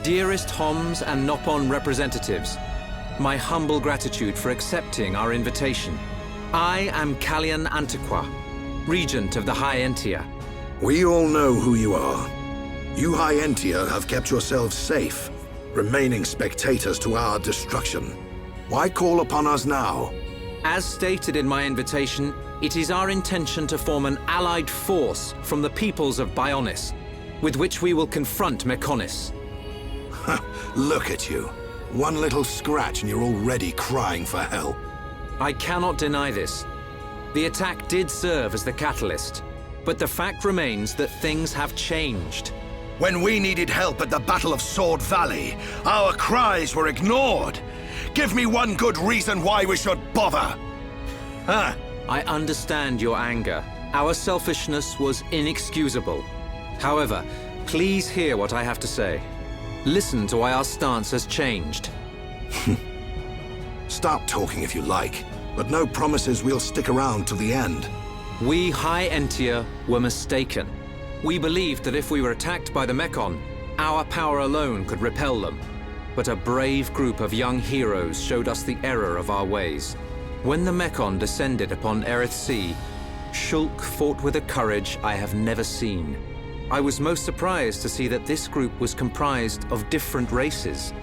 Dearest Homs and Nopon representatives, my humble gratitude for accepting our invitation. I am Kallian Antiqua, Regent of the High Entia. We all know who you are. You High Entia have kept yourselves safe, remaining spectators to our destruction. Why call upon us now? As stated in my invitation, it is our intention to form an allied force from the peoples of Bionis, with which we will confront Mechonis. Look at you. One little scratch and you're already crying for help. I cannot deny this. The attack did serve as the catalyst, but the fact remains that things have changed. When we needed help at the Battle of Sword Valley, our cries were ignored. Give me one good reason why we should bother. Huh? I understand your anger. Our selfishness was inexcusable. However, please hear what I have to say. Listen to why our stance has changed. Stop talking if you like, but no promises we'll stick around till the end. We High Entia were mistaken. We believed that if we were attacked by the Mechon, our power alone could repel them. But a brave group of young heroes showed us the error of our ways. When the Mechon descended upon Erith Sea, Shulk fought with a courage I have never seen. I was most surprised to see that this group was comprised of different races.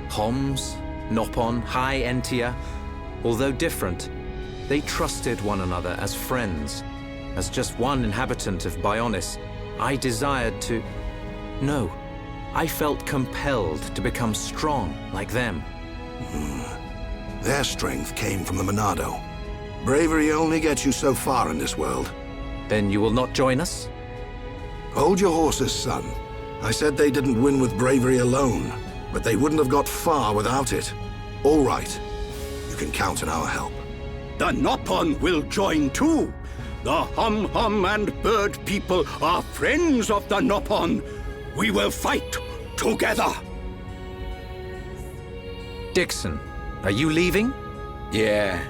Homs, Nopon, High Entia. Although different, they trusted one another as friends. As just one inhabitant of Bionis, I desired to... No, I felt compelled to become strong like them. Their strength came from the Monado. Bravery only gets you so far in this world. Then you will not join us? Hold your horses, son. I said they didn't win with bravery alone, but they wouldn't have got far without it. All right. You can count on our help. The Nopon will join too. The Hum-Hum and Bird people are friends of the Nopon. We will fight together. Dixon, are you leaving? Yeah.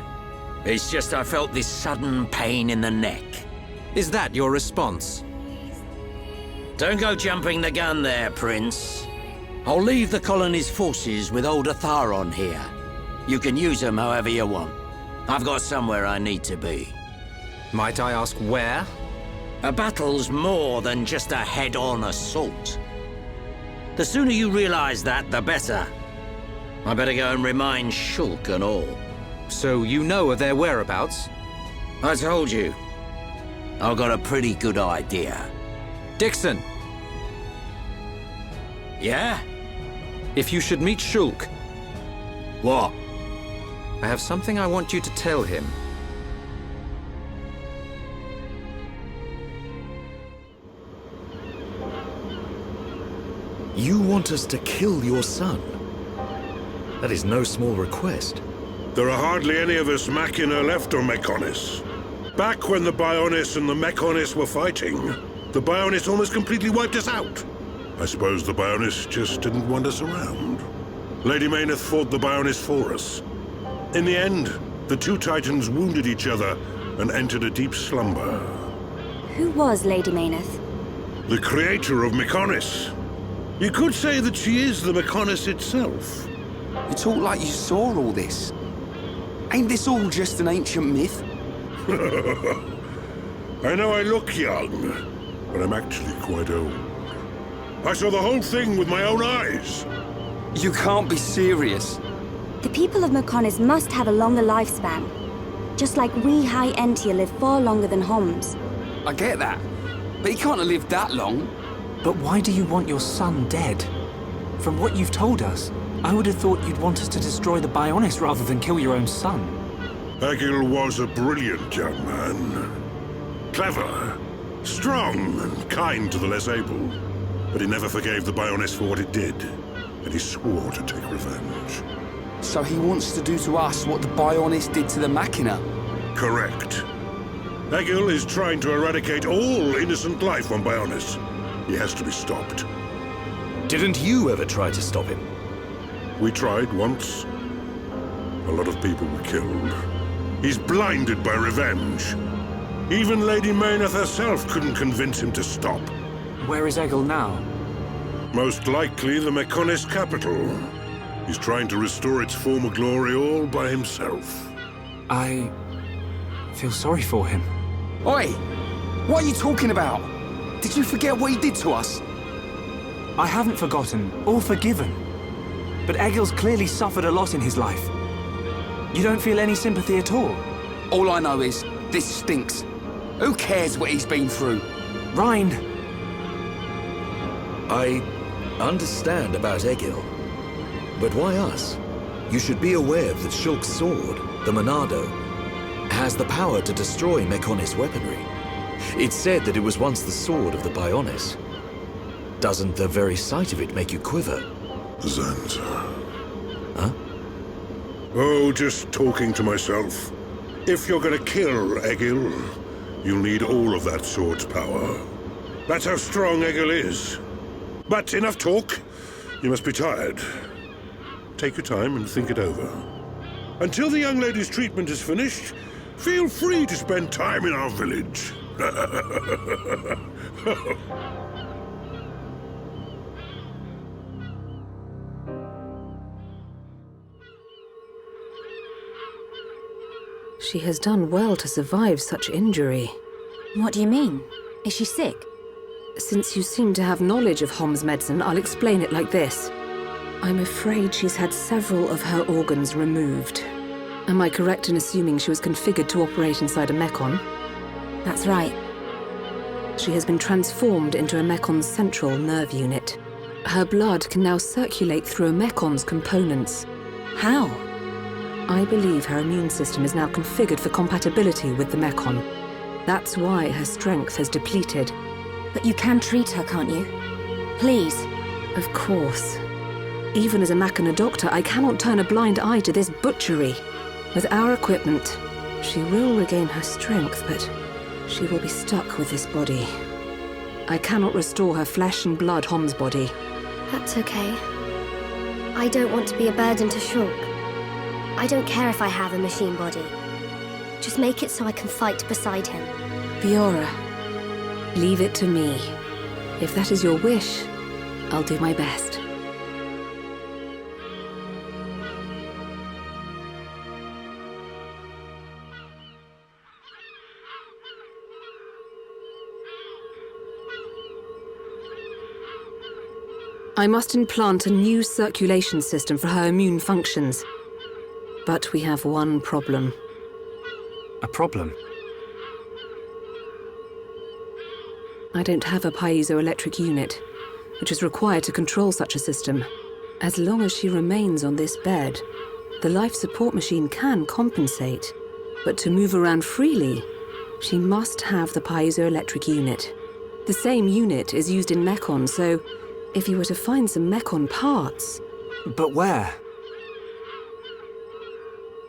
It's just I felt this sudden pain in the neck. Is that your response? Don't go jumping the gun there, Prince. I'll leave the colony's forces with old Atharon here. You can use them however you want. I've got somewhere I need to be. Might I ask where? A battle's more than just a head-on assault. The sooner you realize that, the better. I better go and remind Shulk and all. So you know of their whereabouts? I told you. I've got a pretty good idea. Dixon! Yeah? If you should meet Shulk, What? I have something I want you to tell him. You want us to kill your son? That is no small request. There are hardly any of us Machina left on Mechonis. Back when the Bionis and the Mechonis were fighting, the Bionis almost completely wiped us out. I suppose the Bionis just didn't want us around. Lady Mayneth fought the Bionis for us. In the end, the two Titans wounded each other and entered a deep slumber. Who was Lady Mayneth? The creator of Mechonis. You could say that she is the Mechonis itself. You talk like you saw all this. Ain't this all just an ancient myth? I know I look young, but I'm actually quite old. I saw the whole thing with my own eyes. You can't be serious. The people of Mechonis must have a longer lifespan. Just like we High Entia live far longer than Homs. I get that. But he can't have lived that long. But why do you want your son dead? From what you've told us, I would have thought you'd want us to destroy the Bionis rather than kill your own son. Egil was a brilliant young man. Clever, strong, and kind to the less able. But he never forgave the Bionis for what it did, and he swore to take revenge. So he wants to do to us what the Bionis did to the Machina? Correct. Egil is trying to eradicate all innocent life on Bionis. He has to be stopped. Didn't you ever try to stop him? We tried once. A lot of people were killed. He's blinded by revenge. Even Lady Mayneth herself couldn't convince him to stop. Where is Egil now? Most likely the Mechonis capital. He's trying to restore its former glory all by himself. I feel sorry for him. Oi! What are you talking about? Did you forget what he did to us? I haven't forgotten or forgiven. But Egil's clearly suffered a lot in his life. You don't feel any sympathy at all? All I know is, this stinks. Who cares what he's been through? Rhine! I understand about Egil. But why us? You should be aware that Shulk's sword, the Monado, has the power to destroy Mechonis weaponry. It's said that it was once the sword of the Bionis. Doesn't the very sight of it make you quiver? Zanza. Huh? Oh, just talking to myself. If you're gonna kill Egil, you'll need all of that sword's power. That's how strong Egil is. But enough talk. You must be tired. Take your time and think it over. Until the young lady's treatment is finished, feel free to spend time in our village. She has done well to survive such injury. What do you mean? Is she sick? Since you seem to have knowledge of Hom's medicine, I'll explain it like this. I'm afraid she's had several of her organs removed. Am I correct in assuming she was configured to operate inside a Mechon? That's right. She has been transformed into a Mecon's central nerve unit. Her blood can now circulate through a Mecon's components. How? I believe her immune system is now configured for compatibility with the Mechon. That's why her strength has depleted. But you can treat her, can't you? Please. Of course. Even as a Machina doctor, I cannot turn a blind eye to this butchery. With our equipment, she will regain her strength, but she will be stuck with this body. I cannot restore her flesh and blood Hom's body. That's okay. I don't want to be a burden to Shulk. I don't care if I have a machine body. Just make it so I can fight beside him. Fiora, leave it to me. If that is your wish, I'll do my best. I must implant a new circulation system for her immune functions. But we have one problem. A problem? I don't have a piezoelectric unit, which is required to control such a system. As long as she remains on this bed, the life support machine can compensate. But to move around freely, she must have the piezoelectric unit. The same unit is used in Mechon, so if you were to find some Mechon parts... But where?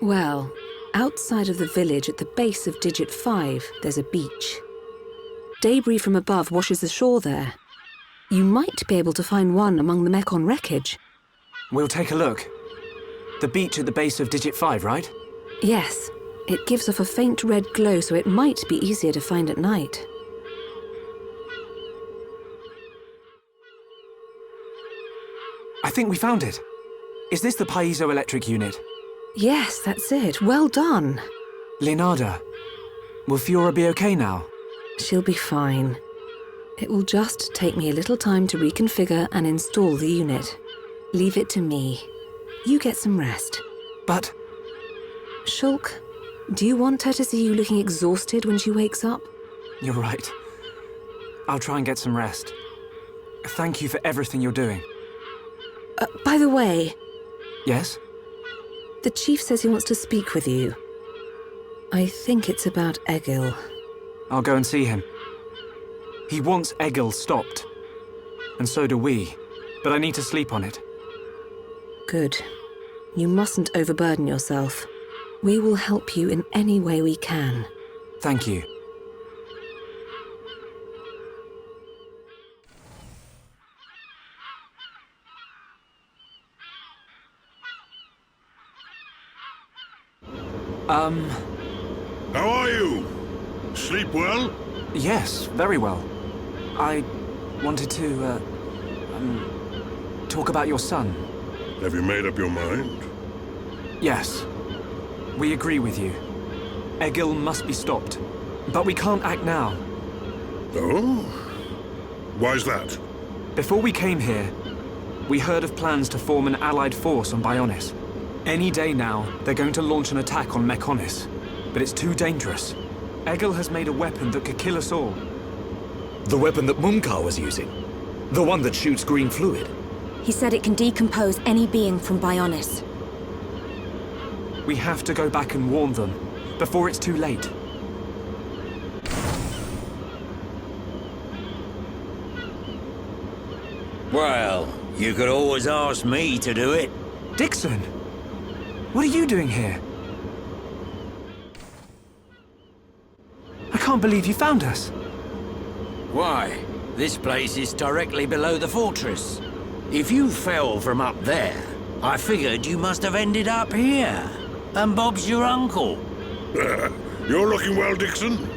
Well, outside of the village at the base of Digit 5, there's a beach. Debris from above washes ashore there. You might be able to find one among the Mechon wreckage. We'll take a look. The beach at the base of Digit 5, right? Yes. It gives off a faint red glow, so it might be easier to find at night. I think we found it. Is this the piezoelectric unit? Yes, that's it. Well done. Leonarda, will Fiora be okay now? She'll be fine. It will just take me a little time to reconfigure and install the unit. Leave it to me. You get some rest. But... Shulk, do you want her to see you looking exhausted when she wakes up? You're right. I'll try and get some rest. Thank you for everything you're doing. By the way... Yes? The chief says he wants to speak with you. I think it's about Egil. I'll go and see him. He wants Egil stopped. And so do we. But I need to sleep on it. Good. You mustn't overburden yourself. We will help you in any way we can. Thank you. How are you? Sleep well? Yes, very well. I wanted to, talk about your son. Have you made up your mind? Yes. We agree with you. Egil must be stopped. But we can't act now. Oh? Why's that? Before we came here, we heard of plans to form an allied force on Bionis. Any day now, they're going to launch an attack on Mechonis. But it's too dangerous. Egil has made a weapon that could kill us all. The weapon that Mumkar was using? The one that shoots green fluid? He said it can decompose any being from Bionis. We have to go back and warn them, before it's too late. Well, you could always ask me to do it. Dixon! What are you doing here? I can't believe you found us. Why? This place is directly below the fortress. If you fell from up there, I figured you must have ended up here. And Bob's your uncle. You're looking well, Dixon.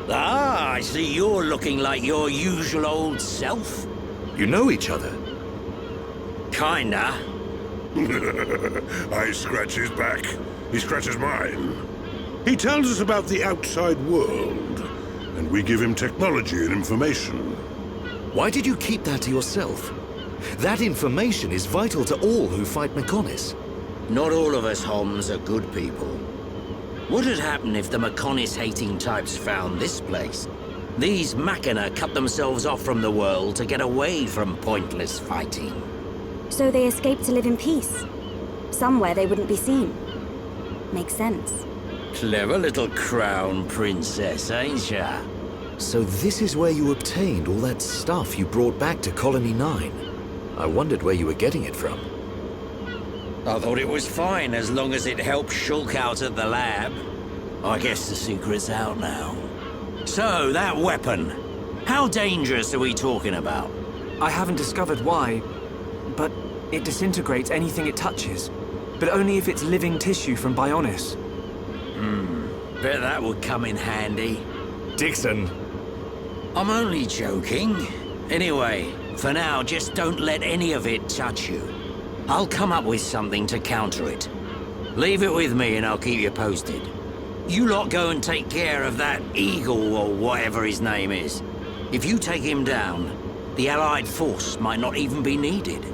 Ah, I see you're looking like your usual old self. You know each other? Kinda. I scratch his back. He scratches mine. He tells us about the outside world, and we give him technology and information. Why did you keep that to yourself? That information is vital to all who fight Mechonis. Not all of us Homs are good people. What'd happen if the Mechonis-hating types found this place? These Machina cut themselves off from the world to get away from pointless fighting. So they escaped to live in peace. Somewhere they wouldn't be seen. Makes sense. Clever little crown princess, ain't ya? So this is where you obtained all that stuff you brought back to Colony 9. I wondered where you were getting it from. I thought it was fine as long as it helped Shulk out at the lab. I guess the secret's out now. So, that weapon. How dangerous are we talking about? I haven't discovered why, but it disintegrates anything it touches. But only if it's living tissue from Bionis. Bet that would come in handy. Dixon! I'm only joking. Anyway, for now, just don't let any of it touch you. I'll come up with something to counter it. Leave it with me and I'll keep you posted. You lot go and take care of that Eagle or whatever his name is. If you take him down, the Allied force might not even be needed.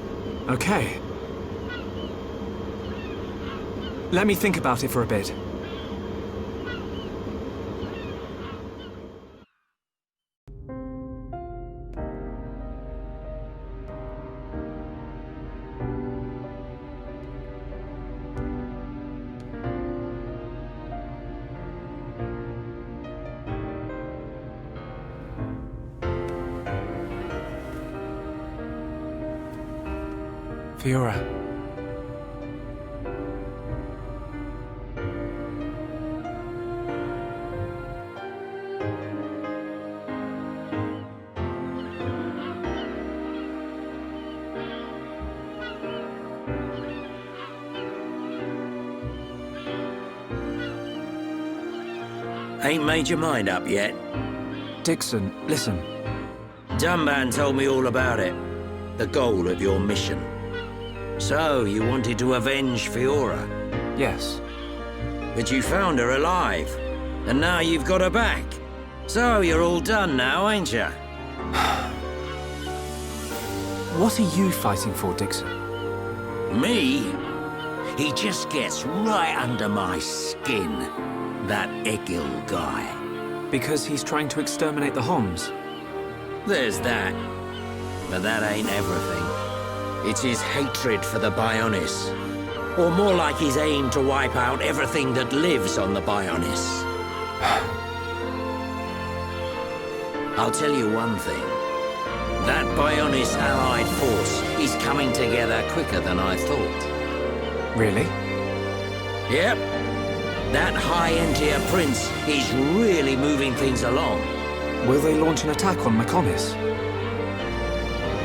Okay. Let me think about it for a bit. Fiora. Ain't made your mind up yet? Dixon, listen. Dunban told me all about it. The goal of your mission. So, you wanted to avenge Fiora? Yes. But you found her alive. And now you've got her back. So, you're all done now, ain't you? What are you fighting for, Dixon? Me? He just gets right under my skin. That Egil guy. Because he's trying to exterminate the Homs? There's that. But that ain't everything. It's his hatred for the Bionis. Or more like his aim to wipe out everything that lives on the Bionis. I'll tell you one thing. That Bionis allied force is coming together quicker than I thought. Really? Yep. That High-Entier Prince is really moving things along. Will they launch an attack on Mechonis?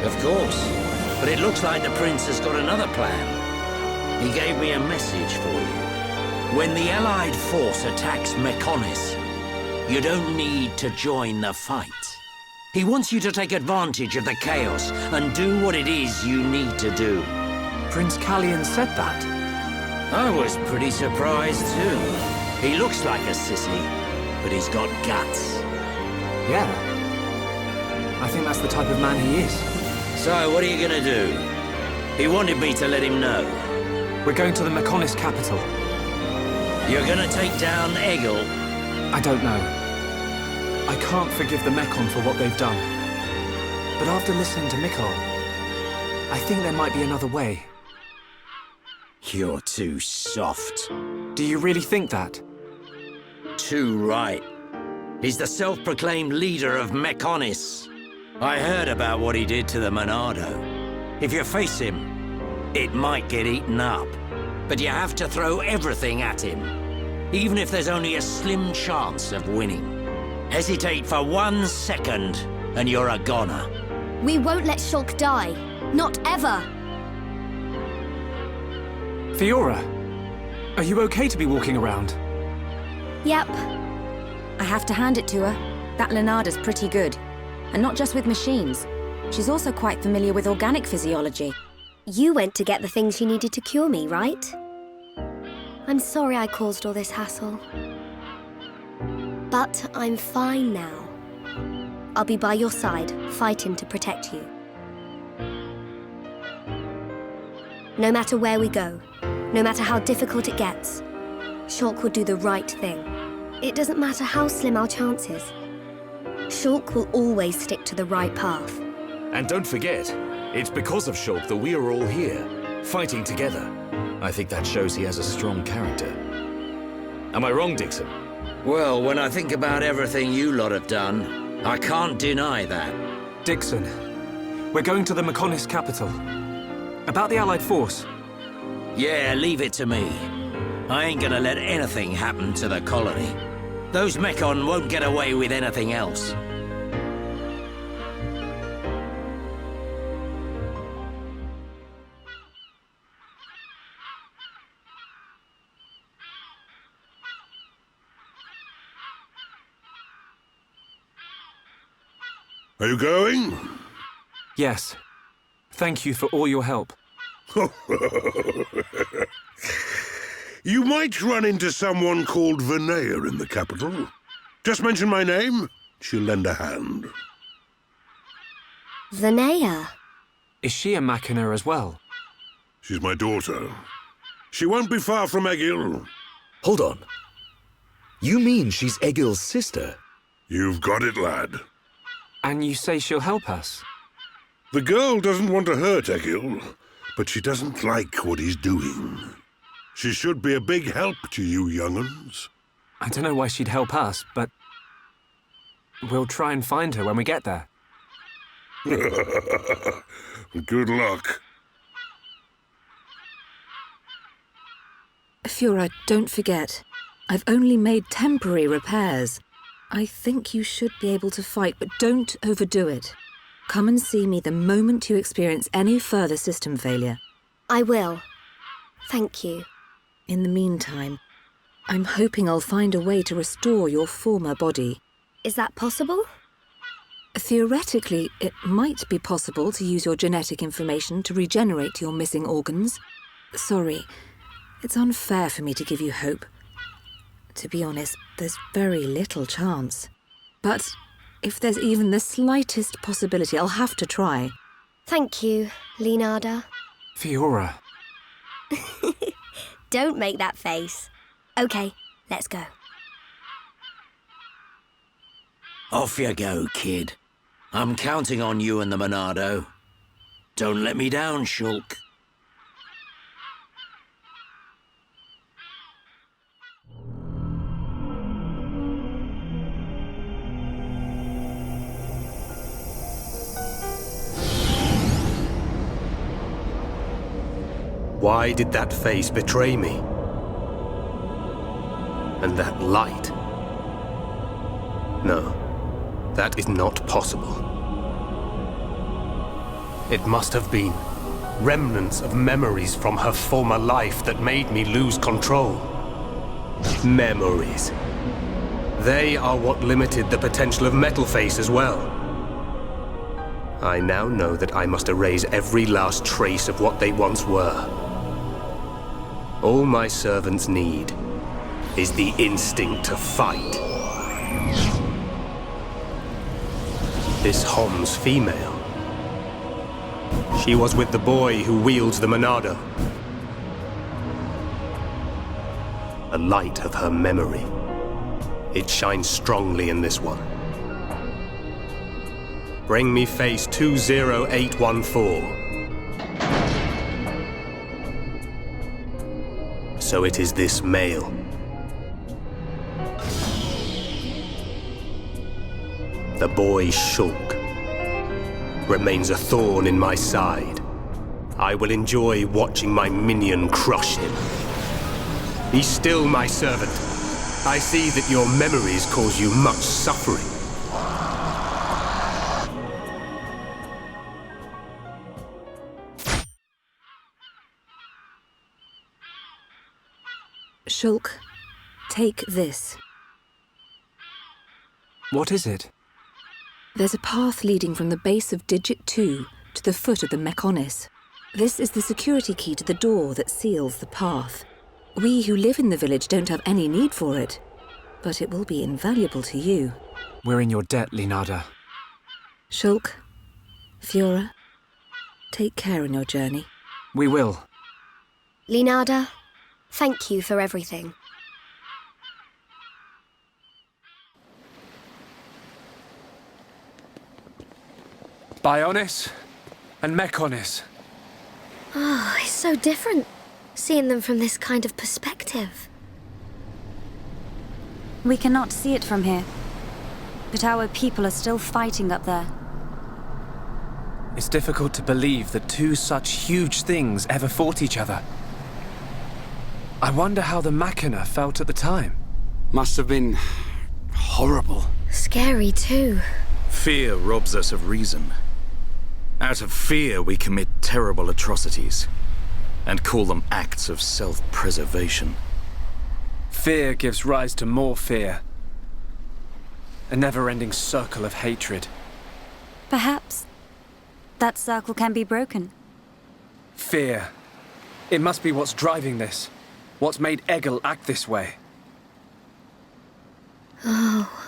Of course. But it looks like the Prince has got another plan. He gave me a message for you. When the Allied force attacks Mechonis, you don't need to join the fight. He wants you to take advantage of the chaos and do what it is you need to do. Prince Callian said that? I was pretty surprised too. He looks like a sissy, but he's got guts. Yeah. I think that's the type of man he is. So, what are you gonna do? He wanted me to let him know. We're going to the Mechonis capital. You're gonna take down Egil? I don't know. I can't forgive the Mechon for what they've done. But after listening to Mikkel, I think there might be another way. You're too soft. Do you really think that? Too right. He's the self-proclaimed leader of Mechonis. I heard about what he did to the Monado. If you face him, it might get eaten up. But you have to throw everything at him, even if there's only a slim chance of winning. Hesitate for 1 second, and you're a goner. We won't let Shulk die. Not ever. Fiora, are you okay to be walking around? Yep. I have to hand it to her. That Lenada's pretty good. And not just with machines. She's also quite familiar with organic physiology. You went to get the things you needed to cure me, right? I'm sorry I caused all this hassle. But I'm fine now. I'll be by your side, fighting to protect you. No matter where we go, no matter how difficult it gets, Shulk will do the right thing. It doesn't matter how slim our chances. Shulk will always stick to the right path. And don't forget, it's because of Shulk that we are all here, fighting together. I think that shows he has a strong character. Am I wrong, Dixon? Well, when I think about everything you lot have done, I can't deny that. Dixon, we're going to the Mechonis capital. About the Allied force. Yeah, leave it to me. I ain't gonna let anything happen to the colony. Those Mechon won't get away with anything else. Are you going? Yes. Thank you for all your help. You might run into someone called Vinaya in the capital. Just mention my name, she'll lend a hand. Vinaya? Is she a Machina as well? She's my daughter. She won't be far from Egil. Hold on. You mean she's Egil's sister? You've got it, lad. And you say she'll help us? The girl doesn't want to hurt Egil, but she doesn't like what he's doing. She should be a big help to you young'uns. I don't know why she'd help us, but we'll try and find her when we get there. Good luck. Fiora, don't forget. I've only made temporary repairs. I think you should be able to fight, but don't overdo it. Come and see me the moment you experience any further system failure. I will. Thank you. In the meantime, I'm hoping I'll find a way to restore your former body. Is that possible? Theoretically, it might be possible to use your genetic information to regenerate your missing organs. Sorry, it's unfair for me to give you hope. To be honest, there's very little chance. But if there's even the slightest possibility, I'll have to try. Thank you, Lenada. Fiora. Don't make that face. Okay, let's go. Off you go, kid. I'm counting on you and the Monado. Don't let me down, Shulk. Why did that face betray me? And that light? No, that is not possible. It must have been remnants of memories from her former life that made me lose control. Memories. They are what limited the potential of Metalface as well. I now know that I must erase every last trace of what they once were. All my servants need is the instinct to fight. This Hom's female. She was with the boy who wields the Monado. A light of her memory. It shines strongly in this one. Bring me face 20814. So it is this male. The boy Shulk remains a thorn in my side. I will enjoy watching my minion crush him. Be still, my servant. I see that your memories cause you much suffering. Shulk, take this. What is it? There's a path leading from the base of Digit 2 to the foot of the Mechonis. This is the security key to the door that seals the path. We who live in the village don't have any need for it, but it will be invaluable to you. We're in your debt, Linada. Shulk, Fiora, take care on your journey. We will. Linada, thank you for everything. Bionis and Mechonis. Oh, it's so different, seeing them from this kind of perspective. We cannot see it from here, but our people are still fighting up there. It's difficult to believe that two such huge things ever fought each other. I wonder how the Machina felt at the time. Must have been horrible. Scary too. Fear robs us of reason. Out of fear, we commit terrible atrocities and call them acts of self-preservation. Fear gives rise to more fear. A never-ending circle of hatred. Perhaps that circle can be broken. Fear. It must be what's driving this. What's made Egil act this way. Oh.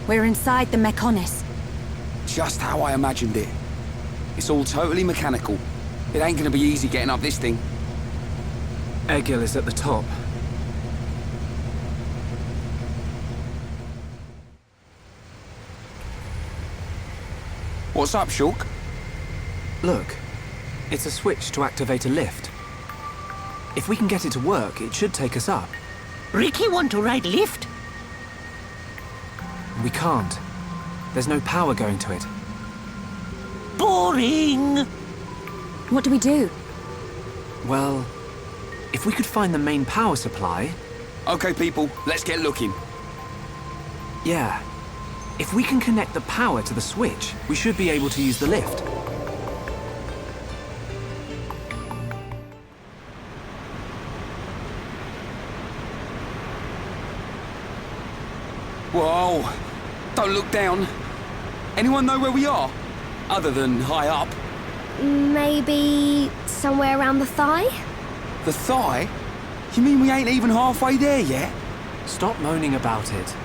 We're inside the Mechonis. Just how I imagined it. It's all totally mechanical. It ain't gonna be easy getting up this thing. Egil is at the top. What's up, Shulk? Look, it's a switch to activate a lift. If we can get it to work, it should take us up. Ricky want to ride lift? We can't. There's no power going to it. Boring! What do we do? Well, if we could find the main power supply... Okay, people, let's get looking. Yeah. If we can connect the power to the switch, we should be able to use the lift. Whoa! Don't look down. Anyone know where we are? Other than high up. Maybe somewhere around the thigh? The thigh? You mean we ain't even halfway there yet? Stop moaning about it.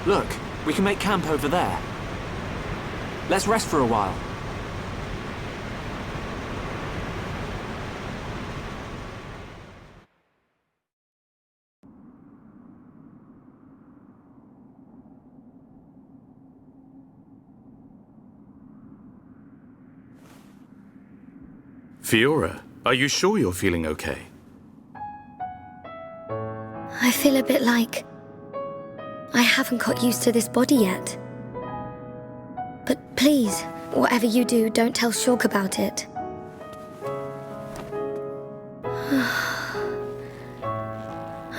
Look, we can make camp over there. Let's rest for a while. Fiora, are you sure you're feeling okay? I feel a bit like I haven't got used to this body yet. But please, whatever you do, don't tell Shulk about it.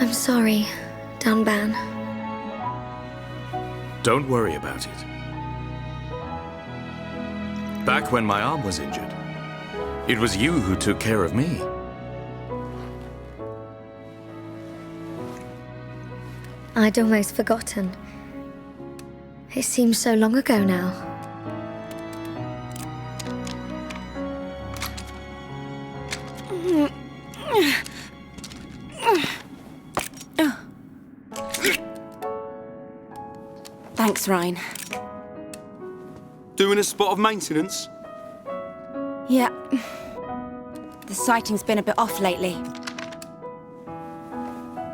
I'm sorry, Dunban. Don't worry about it. Back when my arm was injured, it was you who took care of me. I'd almost forgotten. It seems so long ago now. Thanks, Ryan. Doing a spot of maintenance? Yeah. The sighting's been a bit off lately.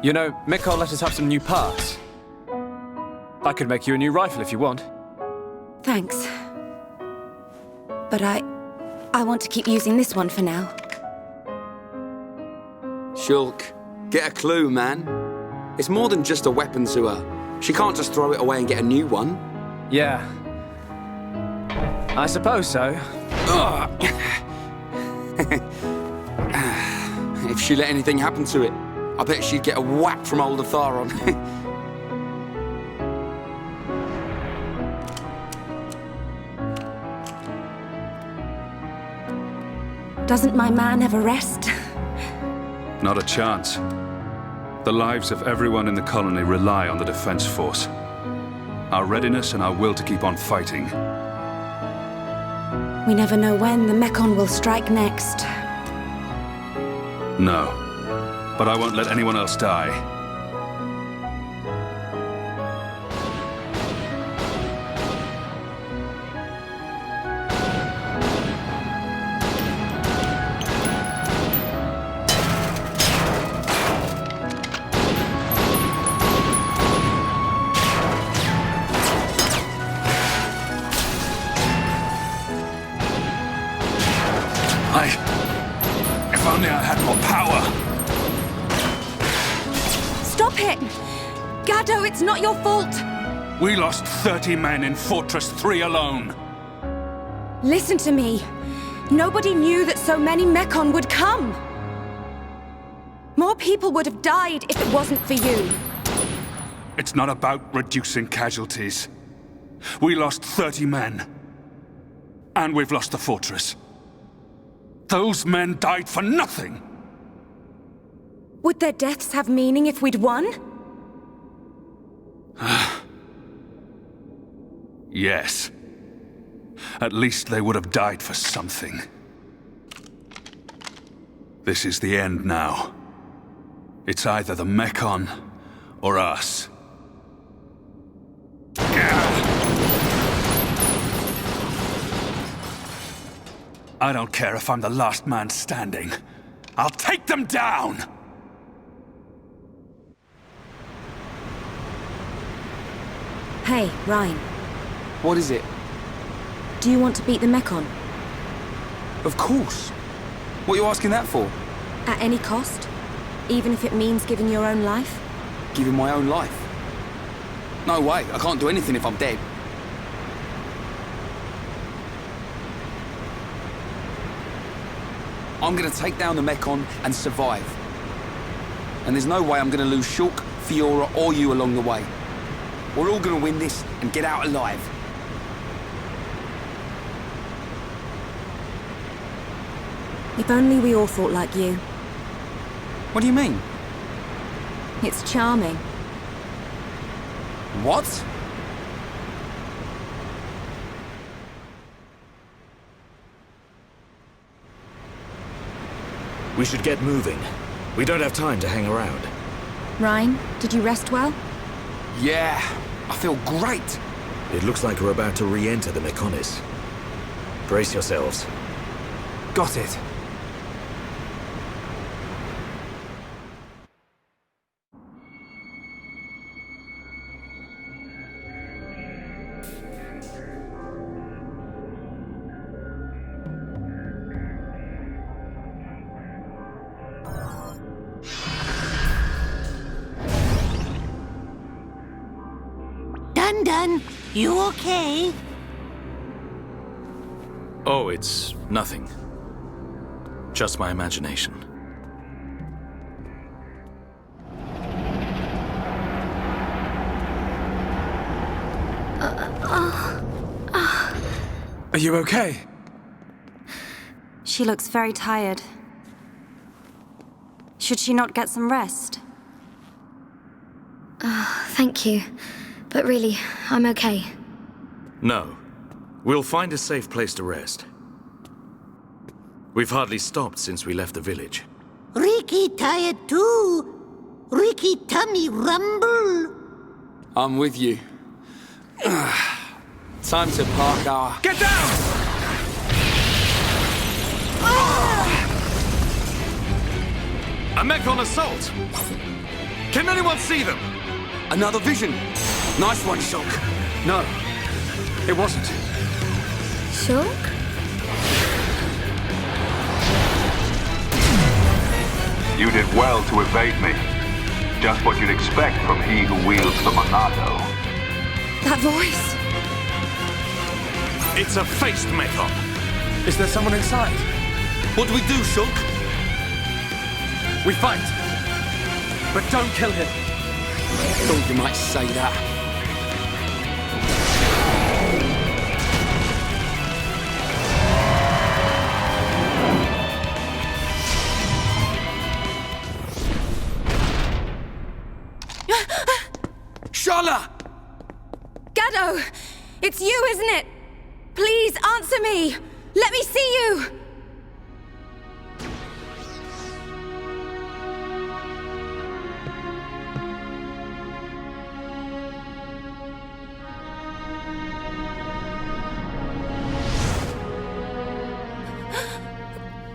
You know, Mikhail let us have some new parts. I could make you a new rifle if you want. Thanks. But I want to keep using this one for now. Shulk, get a clue, man. It's more than just a weapon to her. She can't just throw it away and get a new one. Yeah. I suppose so. If she let anything happen to it, I bet she'd get a whack from old Atharon. Doesn't my man ever rest? Not a chance. The lives of everyone in the colony rely on the defense force. Our readiness and our will to keep on fighting. We never know when the Mekon will strike next. No. But I won't let anyone else die. If only I had more power! Stop it! Gaddo, it's not your fault! We lost 30 men in Fortress 3 alone. Listen to me. Nobody knew that so many Mekon would come. More people would have died if it wasn't for you. It's not about reducing casualties. We lost 30 men. And we've lost the fortress. Those men died for nothing! Would their deaths have meaning if we'd won? Yes. At least they would have died for something. This is the end now. It's either the Mekon or us. I don't care if I'm the last man standing. I'll take them down! Hey, Ryan. What is it? Do you want to beat the Mekon? Of course. What are you asking that for? At any cost? Even if it means giving your own life? Giving my own life? No way, I can't do anything if I'm dead. I'm gonna take down the Mekon and survive. And there's no way I'm gonna lose Shulk, Fiora, or you along the way. We're all gonna win this and get out alive. If only we all thought like you. What do you mean? It's charming. What? We should get moving. We don't have time to hang around. Ryan, did you rest well? Yeah, I feel great. It looks like we're about to re-enter the Mekonis. Brace yourselves. Got it. Dun, you okay? Oh, it's nothing. Just my imagination. Are you okay? She looks very tired. Should she not get some rest? Thank you. But really, I'm okay. No. We'll find a safe place to rest. We've hardly stopped since we left the village. Ricky tired too. Ricky tummy rumble. I'm with you. Time to park our... Get down! A Mechon assault! Can anyone see them? Another vision. Nice one, Shulk. No, it wasn't. Shulk? You did well to evade me. Just what you'd expect from he who wields the Monado. That voice! It's a faced Mechon. Is there someone inside? What do we do, Shulk? We fight. But don't kill him. Thought you might say that. Shala! Gado! It's you, isn't it? Please answer me! Let me see you!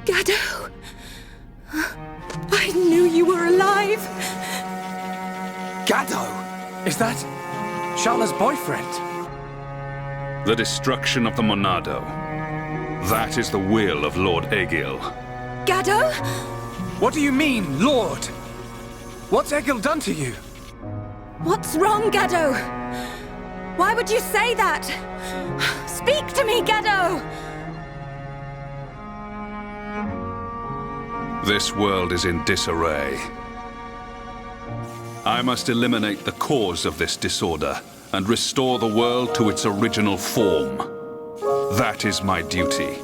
Gado! I knew you were alive! Gado! Is that Shala's boyfriend? The destruction of the Monado. That is the will of Lord Egil. Gado? What do you mean, Lord? What's Egil done to you? What's wrong, Gado? Why would you say that? Speak to me, Gado! This world is in disarray. I must eliminate the cause of this disorder and restore the world to its original form. That is my duty.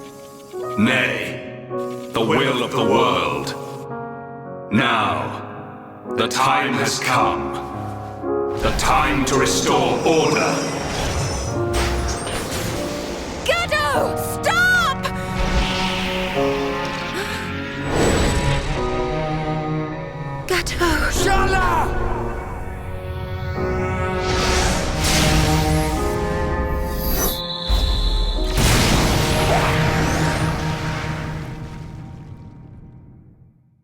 Nay, the will of the world. Now, the time has come. The time to restore order. Gado!